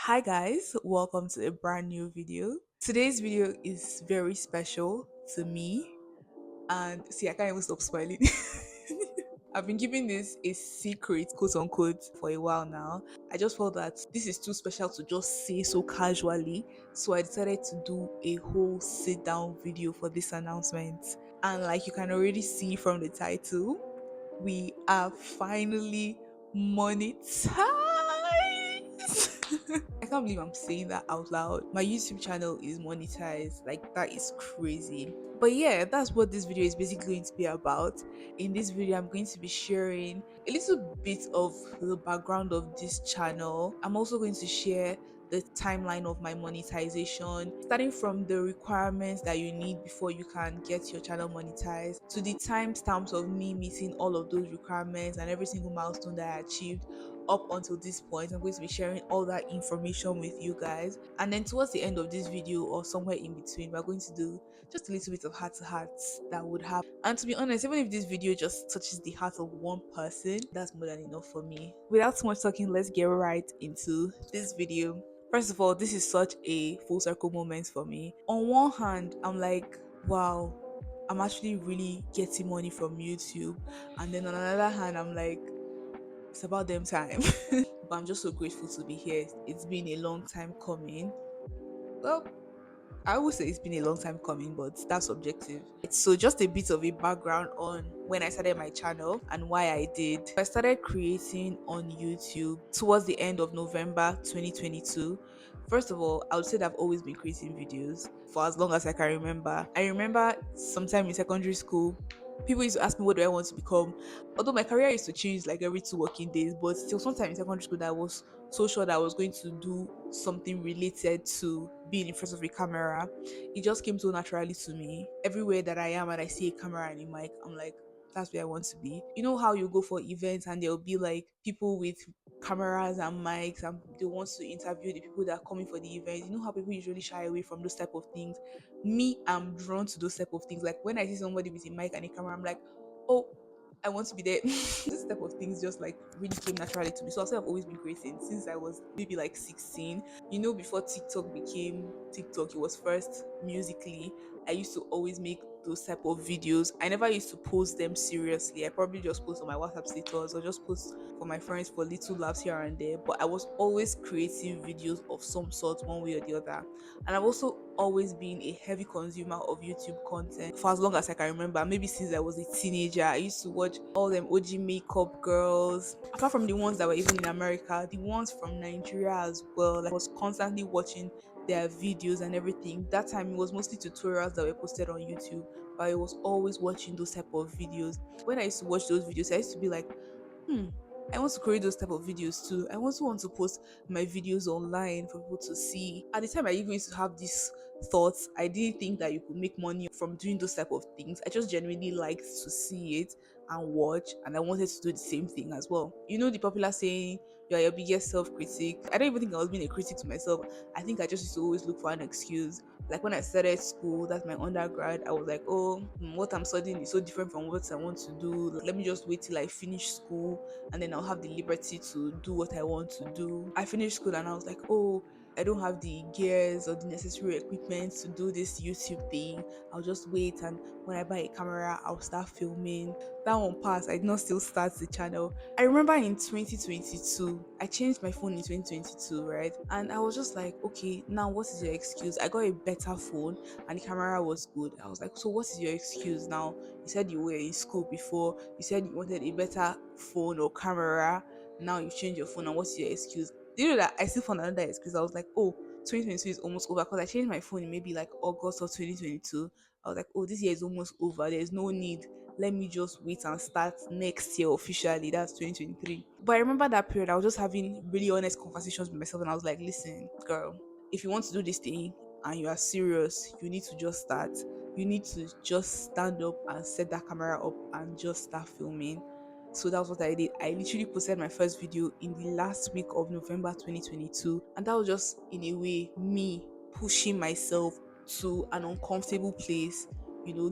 Hi guys, welcome to a brand new video. Today's video is very special to me, and see, I can't even stop smiling. I've been keeping this a secret, quote unquote, for a while now. I just felt that this is too special to just say so casually, so I decided to do a whole sit down video for this announcement. And like you can already see from the title, we are finally monetized. I can't believe I'm saying that out loud. My YouTube channel is monetized. Like, that is crazy. But yeah, that's what this video is basically going to be about. In this video, I'm going to be sharing a little bit of the background of this channel. I'm also going to share the timeline of my monetization, starting from the requirements that you need before you can get your channel monetized, to the timestamps of me meeting all of those requirements and every single milestone that I achieved up until this point. I'm going to be sharing all that information with you guys, and then towards the end of this video or somewhere in between, we're going to do just a little bit of heart to heart that would happen. And to be honest, even if this video just touches the heart of one person, that's more than enough for me. Without too much talking, let's get right into this video. First of all, this is such a full circle moment for me. On one hand, I'm like, wow, I'm actually really getting money from YouTube. And then on another hand, I'm like, it's about them time. But I'm just so grateful to be here. It's been a long time coming. Well, I would say it's been a long time coming, but that's subjective. So, just a bit of a background on when I started my channel and why I did. I started creating on YouTube towards the end of November 2022. First of all, I would say that I've always been creating videos for as long as I can remember. I remember sometime in secondary school, people used to ask me what do I want to become. Although my career used to change like every 2 working days, but still sometime in secondary school that I was so sure that I was going to do something related to being in front of a camera. It just came so naturally to me. Everywhere that I am and I see a camera and a mic, I'm like, that's where I want to be. You know how you go for events and there'll be like people with cameras and mics and they want to interview the people that are coming for the event. You know how people usually shy away from those type of things. Me, I'm drawn to those type of things. Like when I see somebody with a mic and a camera, I'm like, oh, I want to be there. This type of things just like really came naturally to me. So I've always been creating since I was maybe like 16. You know, before TikTok became TikTok, it was first musically. I used to always make those type of videos. I never used to post them seriously. I probably just post on my WhatsApp status or just post for my friends for little laughs here and there. But I was always creating videos of some sort, one way or the other. And I've also always been a heavy consumer of YouTube content for as long as I can remember. Maybe since I was a teenager, I used to watch all them OG makeup girls. Apart from the ones that were even in America, the ones from Nigeria as well. Like I was constantly watching their videos and everything. That time it was mostly tutorials that were posted on YouTube, but I was always watching those type of videos. When I used to watch those videos, I used to be like, hmm, I want to create those type of videos too. I also want to post my videos online for people to see. At the time, I even used to have these thoughts. I didn't think that you could make money from doing those type of things. I just genuinely liked to see it and watch, and I wanted to do the same thing as well. You know the popular saying, "You are your biggest self-critic." I don't even think I was being a critic to myself. I think I just used to always look for an excuse. Like when I started school, that's my undergrad, I was like, oh, what I'm studying is so different from what I want to do. Let me just wait till I finish school and then I'll have the liberty to do what I want to do. I finished school and I was like, oh, I don't have the gears or the necessary equipment to do this YouTube thing. I'll just wait, and when I buy a camera, I'll start filming. That one passed. I did not still start the channel. I remember in 2022, I changed my phone in 2022, right? And I was just like, okay, now what is your excuse? I got a better phone and the camera was good. I was like, so what is your excuse now? You said you were in school before, you said you wanted a better phone or camera. Now you've changed your phone, and what's your excuse? Do you know that I still found another excuse? I was like, oh, 2022 is almost over because I changed my phone in maybe like August of 2022. I was like, oh, this year is almost over. There's no need. Let me just wait and start next year officially. That's 2023. But I remember that period, I was just having really honest conversations with myself, and I was like, listen, girl, if you want to do this thing and you are serious, you need to just start. You need to just stand up and set that camera up and just start filming. So that was what I did. I literally posted my first video in the last week of November 2022. And that was just, in a way, me pushing myself to an uncomfortable place,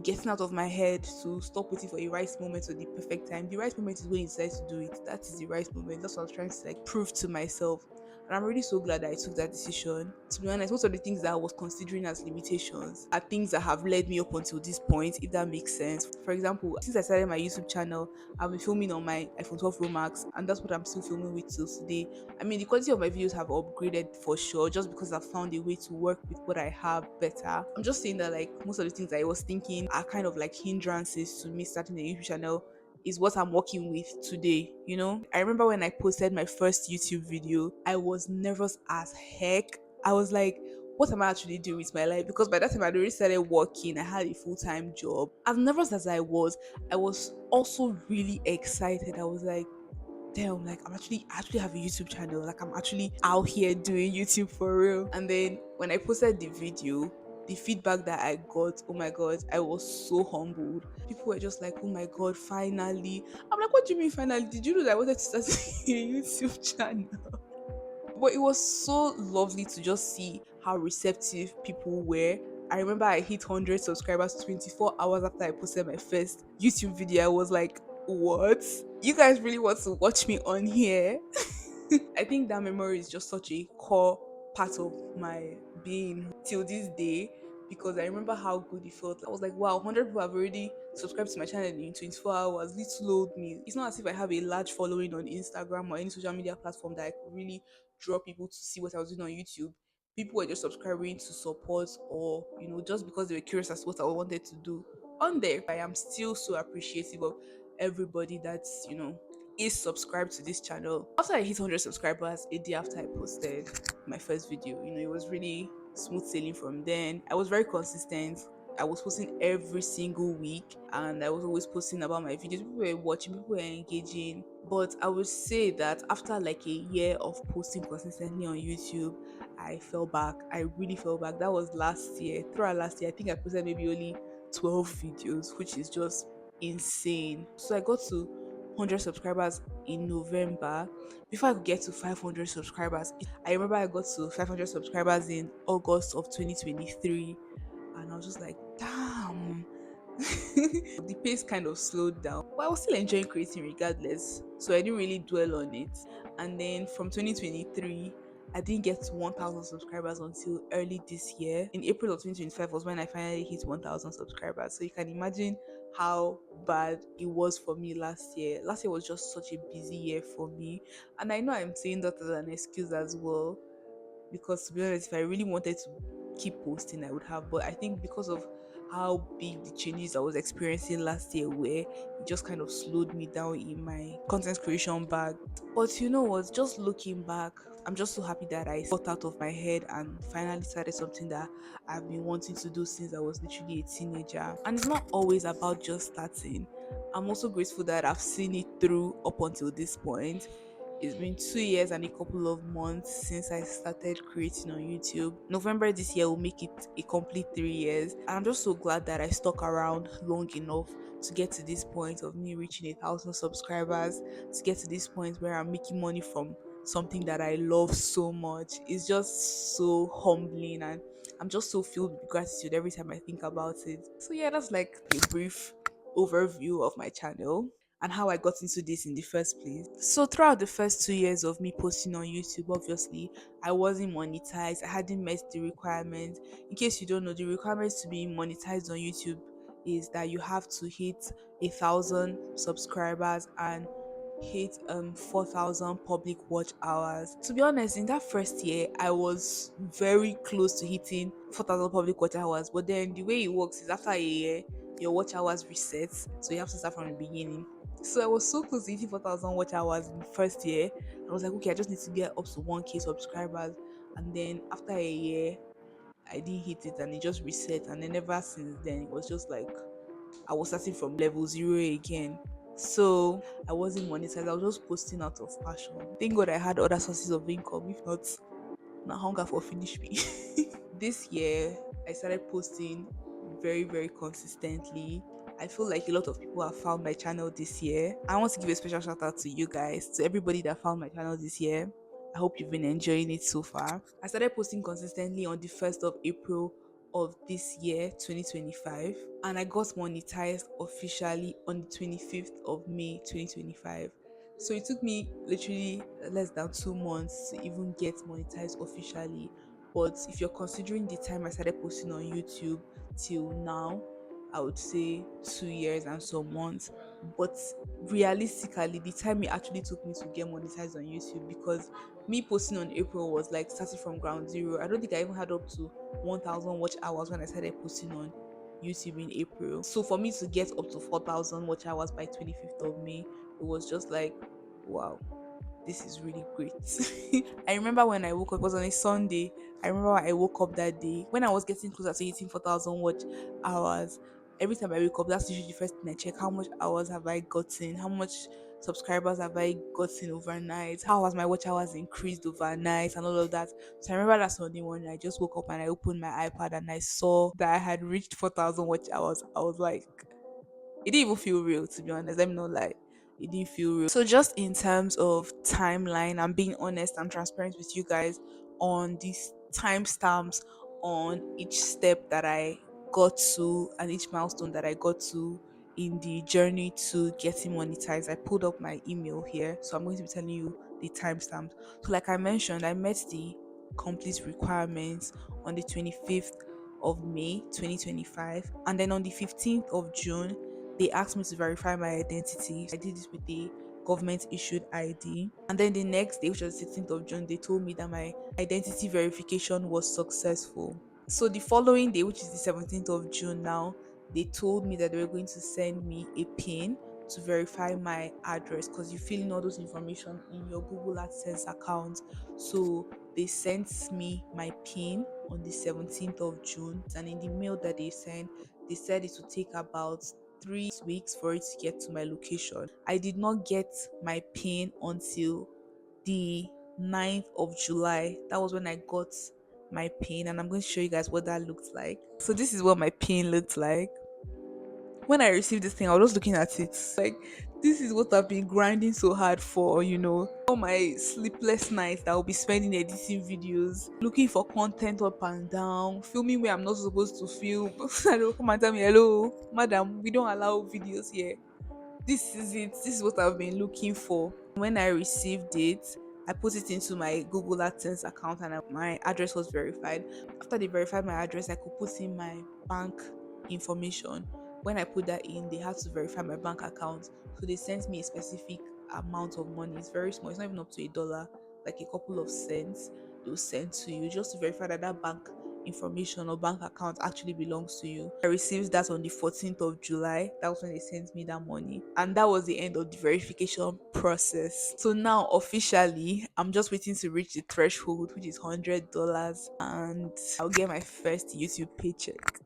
getting out of my head to stop waiting for the right moment or the perfect time. The right moment is when you decide to do it. That is the right moment. That's what I was trying to like prove to myself. And I'm really so glad that I took that decision. To be honest, most of the things that I was considering as limitations are things that have led me up until this point, if that makes sense. For example, since I started my YouTube channel, I've been filming on my iPhone 12 Pro Max, and that's what I'm still filming with till today. I mean, the quality of my videos have upgraded for sure, just because I've found a way to work with what I have better. I'm just saying that, like, most of the things I was thinking are kind of like hindrances to me starting a YouTube channel is what I'm working with today, you know? I remember when I posted my first YouTube video, I was nervous as heck. I was like, what am I actually doing with my life? Because by that time I'd already started working, I had a full-time job. As nervous as I was also really excited. I was like, damn, like I actually have a YouTube channel. Like I'm actually out here doing YouTube for real. And then when I posted the video, the feedback that I got, oh my god, I was so humbled. People were just like, oh my god, finally. I'm like, what do you mean finally? Did you know that I wanted to start a YouTube channel? But it was so lovely to just see how receptive people were. I remember I hit 100 subscribers 24 hours after I posted my first YouTube video. I was like, what? You guys really want to watch me on here? I think that memory is just such a core part of my being till this day, because I remember how good it felt. I was like, wow, 100 people have already subscribed to my channel in 24 hours. Little old me. It's not as if I have a large following on Instagram or any social media platform that I could really draw people to see what I was doing on YouTube. People were just subscribing to support, or just because they were curious as to what I wanted to do on there. I am still so appreciative of everybody that's is subscribed to this channel. After I hit 100 subscribers a day after I posted my first video, it was really smooth sailing from then. I was very consistent. I was posting every single week, and I was always posting about my videos. People were watching, people were engaging. But I would say that after like a year of posting consistently on YouTube, I fell back. I really fell back. That was last year. Throughout last year, I think I posted maybe only 12 videos, which is just insane. So I got to 100 subscribers in November. Before I could get to 500 subscribers, I remember I got to 500 subscribers in August of 2023, and I was just like, damn. The pace kind of slowed down, but I was still enjoying creating regardless, so I didn't really dwell on it. And then from 2023, I didn't get to 1,000 subscribers until early this year. In April of 2025 was when I finally hit 1,000 subscribers. So you can imagine how bad it was for me last year. Last year was just such a busy year for me. And I know I'm saying that as an excuse as well, because to be honest, if I really wanted to keep posting, I would have. But I think because of how big the changes I was experiencing last year were, it just kind of slowed me down in my content creation bag. But you know what? Just looking back, I'm just so happy that I got out of my head and finally started something that I've been wanting to do since I was literally a teenager. And it's not always about just starting. I'm also grateful that I've seen it through up until this point. It's been 2 years and a couple of months since I started creating on YouTube. November this year will make it a complete 3 years. And I'm just so glad that I stuck around long enough to get to this point of me reaching 1,000 subscribers, to get to this point where I'm making money from something that I love so much. It's just so humbling, and I'm just so filled with gratitude every time I think about it. So yeah, that's like a brief overview of my channel and how I got into this in the first place. So throughout the first 2 years of me posting on YouTube, obviously I wasn't monetized. I hadn't met the requirements. In case you don't know, the requirements to be monetized on YouTube is that you have to hit 1,000 subscribers and hit 4,000 public watch hours. To be honest, in that first year I was very close to hitting 4,000 public watch hours, but then the way it works is after a year your watch hours reset, so you have to start from the beginning. So I was so close to hitting 4,000 watch hours in the first year. I was like, okay, I just need to get up to 1K subscribers. And then after a year, I didn't hit it and it just reset. And then ever since then, it was just like I was starting from level zero again. So I wasn't monetized. I was just posting out of passion. Thank God I had other sources of income. If not, now hunger for finish me. This year, I started posting very, very consistently. I feel like a lot of people have found my channel this year. I want to give a special shout out to you guys, to everybody that found my channel this year. I hope you've been enjoying it so far. I started posting consistently on the 1st of April of this year, 2025, and I got monetized officially on the 25th of May, 2025. So it took me literally less than 2 months to even get monetized officially. But if you're considering the time I started posting on YouTube till now, I would say 2 years and some months. But realistically, the time it actually took me to get monetized on YouTube, because me posting on April was like starting from ground zero. I don't think I even had up to 1,000 watch hours when I started posting on YouTube in April. So for me to get up to 4,000 watch hours by 25th of May, it was just like, wow, this is really great. I remember when I woke up, it was on a Sunday. I remember when I woke up that day when I was getting closer to hitting 4,000 watch hours. Every time I wake up, that's usually the first thing I check. How much hours have I gotten? How much subscribers have I gotten overnight? How has my watch hours increased overnight and all of that? So I remember that Sunday morning, I just woke up and I opened my iPad and I saw that I had reached 4,000 watch hours. I was like, it didn't even feel real, to be honest. Let me not lie. It didn't feel real. So just in terms of timeline, I'm being honest and transparent with you guys on these timestamps on each step that I got to and each milestone that I got to in the journey to getting monetized. I pulled up my email here, so I'm going to be telling you the timestamps. So like I mentioned, I met the complete requirements on the 25th of May 2025, and then on the 15th of June they asked me to verify my identity. I did this with the government issued ID. And then the next day, which was 16th of June, they told me that my identity verification was successful. So the following day, which is the 17th of June now, they told me that they were going to send me a pin to verify my address, because you fill in all those information in your Google AdSense account. So they sent me my pin on the 17th of June, and in the mail that they sent, they said it would take about 3 weeks for it to get to my location. I did not get my pin until the 9th of July. That was when I got my pin, and I'm going to show you guys what that looked like. So this is what my pin looked like. When I received this thing, I was just looking at it like, this is what I've been grinding so hard for, all my sleepless nights that I'll be spending editing videos, looking for content up and down, filming where I'm not supposed to film. And they'll come and tell me, hello, madam, we don't allow videos here. This is it. This is what I've been looking for. When I received it, I put it into my Google AdSense account, and my address was verified. After they verified my address, I could put in my bank information. When I put that in, they had to verify my bank account. So they sent me a specific amount of money. It's very small. It's not even up to $1, like a couple of cents they'll send to you just to verify that that bank information or bank account actually belongs to you. I received that on the 14th of July. That was when they sent me that money. And that was the end of the verification process. So now officially, I'm just waiting to reach the threshold, which is $100, and I'll get my first YouTube paycheck.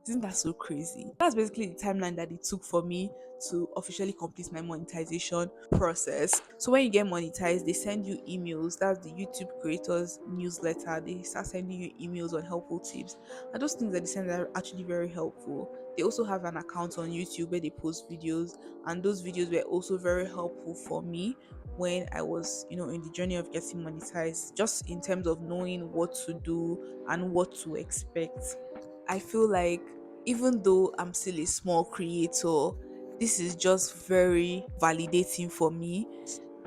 Isn't that so crazy? That's basically the timeline that it took for me to officially complete my monetization process. So when you get monetized, they send you emails. That's the YouTube creators newsletter. They start sending you emails on helpful tips. And those things that they send are actually very helpful. They also have an account on YouTube where they post videos, and those videos were also very helpful for me when I was, in the journey of getting monetized, just in terms of knowing what to do and what to expect. I feel like even though I'm still a small creator, this is just very validating for me,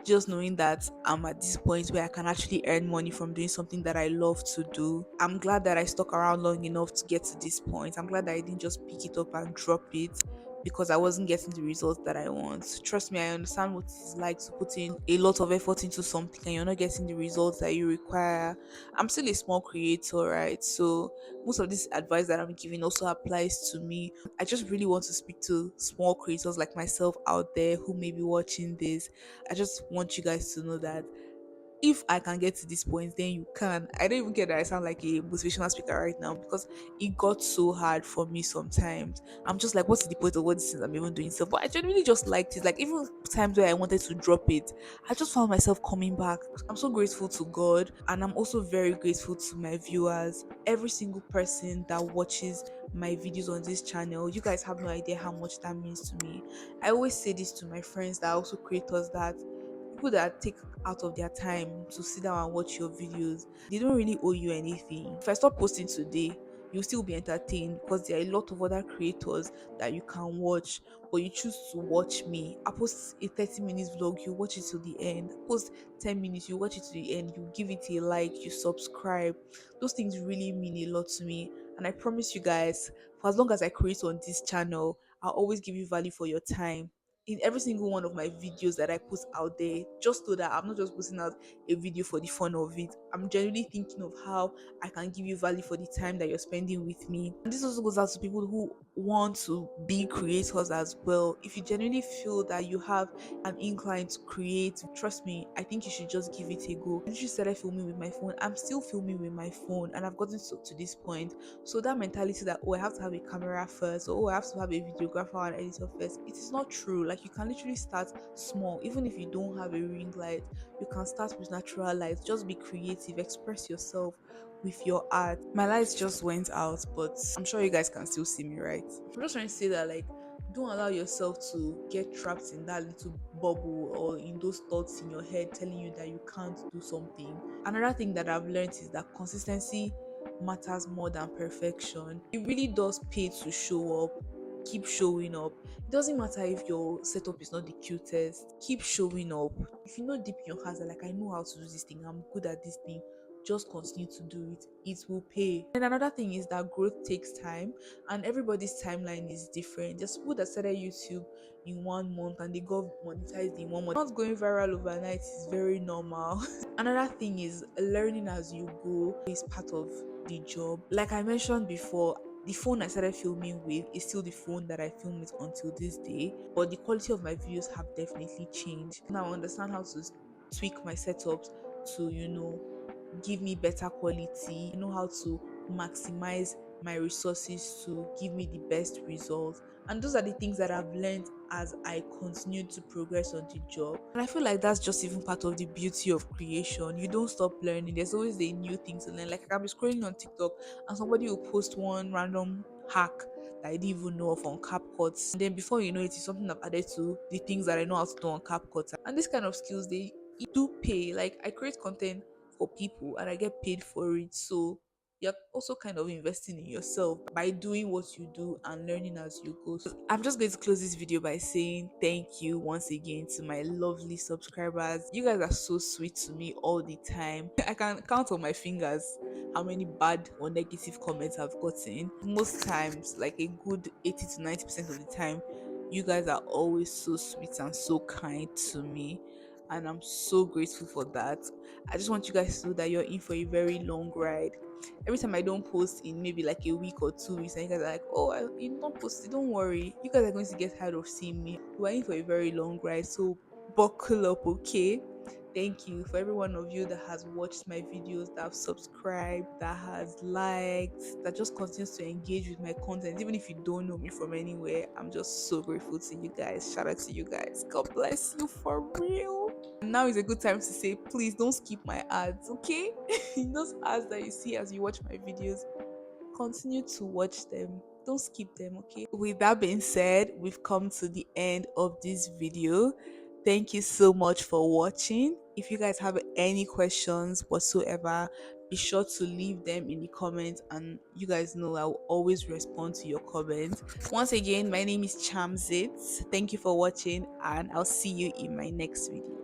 just knowing that I'm at this point where I can actually earn money from doing something that I love to do. I'm glad that I stuck around long enough to get to this point. I'm glad that I didn't just pick it up and drop it because I wasn't getting the results that I want. Trust me, I understand what it's like to put in a lot of effort into something and you're not getting the results that you require. I'm still a small creator, right? So most of this advice that I'm giving also applies to me. I just really want to speak to small creators like myself out there who may be watching this. I just want you guys to know that if I can get to this point, then you can. I don't even care that I sound like a motivational speaker right now because it got so hard for me sometimes. I'm just like, what's the point of what this things I'm even doing? So, but I genuinely just liked it. Like, even times where I wanted to drop it, I just found myself coming back. I'm so grateful to God, and I'm also very grateful to my viewers. Every single person that watches my videos on this channel, you guys have no idea how much that means to me. I always say this to my friends that are also creators, that people that take out of their time to sit down and watch your videos, they don't really owe you anything. If I stop posting today, you'll still be entertained because there are a lot of other creators that you can watch, but you choose to watch me. I post a 30 minutes vlog, you watch it to the end. I post 10 minutes, you watch it to the end, you give it a like, you subscribe. Those things really mean a lot to me. And I promise you guys, for as long as I create on this channel, I'll always give you value for your time in every single one of my videos that I post out there, just so that I'm not just posting out a video for the fun of it. I'm genuinely thinking of how I can give you value for the time that you're spending with me. And this also goes out to people who want to be creators as well. If you genuinely feel that you have an incline to create, trust me, I think you should just give it a go. I literally started filming with my phone. I'm still filming with my phone, and I've gotten to this point. So that mentality that, oh, I have to have a camera first, or oh, I have to have a videographer and editor first, it is not true. Like, you can literally start small. Even if you don't have a ring light, you can start with natural light. Just be creative, express yourself with your art. My lights just went out, but I'm sure you guys can still see me, right? I'm just trying to say that, like, don't allow yourself to get trapped in that little bubble or in those thoughts in your head telling you that you can't do something. Another thing that I've learned is that consistency matters more than perfection. It really does pay to show up. Keep showing up. It doesn't matter if your setup is not the cutest. Keep showing up. If you know deep in your heart that, like, I know how to do this thing, I'm good at this thing, just continue to do it. It will pay. And another thing is that growth takes time, and everybody's timeline is different. There's people that started YouTube in 1 month and they got monetized in 1 month. Not going viral overnight is very normal. Another thing is learning as you go is part of the job. Like I mentioned before, the phone I started filming with is still the phone that I film with until this day, but the quality of my videos have definitely changed. Now I understand how to tweak my setups to, give me better quality. I know how to maximize my resources to give me the best results. And those are the things that I've learned as I continue to progress on the job. And I feel like that's just even part of the beauty of creation. You don't stop learning. There's always a new thing to learn. Like, I can be scrolling on TikTok and somebody will post one random hack that I didn't even know of on CapCut. And then before you know it, it's something I've added to the things that I know how to do on CapCut. And this kind of skills, they do pay. Like, I create content for people and I get paid for it. So you're also kind of investing in yourself by doing what you do and learning as you go. So I'm just going to close this video by saying thank you once again to my lovely subscribers. You guys are so sweet to me all the time. I can count on my fingers how many bad or negative comments I've gotten. Most times, like a good 80 to 90% of the time, you guys are always so sweet and so kind to me. And I'm so grateful for that. I just want you guys to know that you're in for a very long ride. Every time I don't post in maybe like a week or 2 weeks, and you guys are like, oh, you don't post it, don't worry. You guys are going to get tired of seeing me. We're in for a very long ride, so buckle up, okay? Thank you for every one of you that has watched my videos, that have subscribed, that has liked, that just continues to engage with my content. Even if you don't know me from anywhere, I'm just so grateful to you guys. Shout out to you guys. God bless you for real. Now is a good time to say, please don't skip my ads, okay? Those ads that you see as you watch my videos, continue to watch them. Don't skip them, okay? With that being said, we've come to the end of this video. Thank you so much for watching. If you guys have any questions whatsoever, be sure to leave them in the comments, and you guys know I will always respond to your comments. Once again, my name is Chamzit. Thank you for watching, and I'll see you in my next video.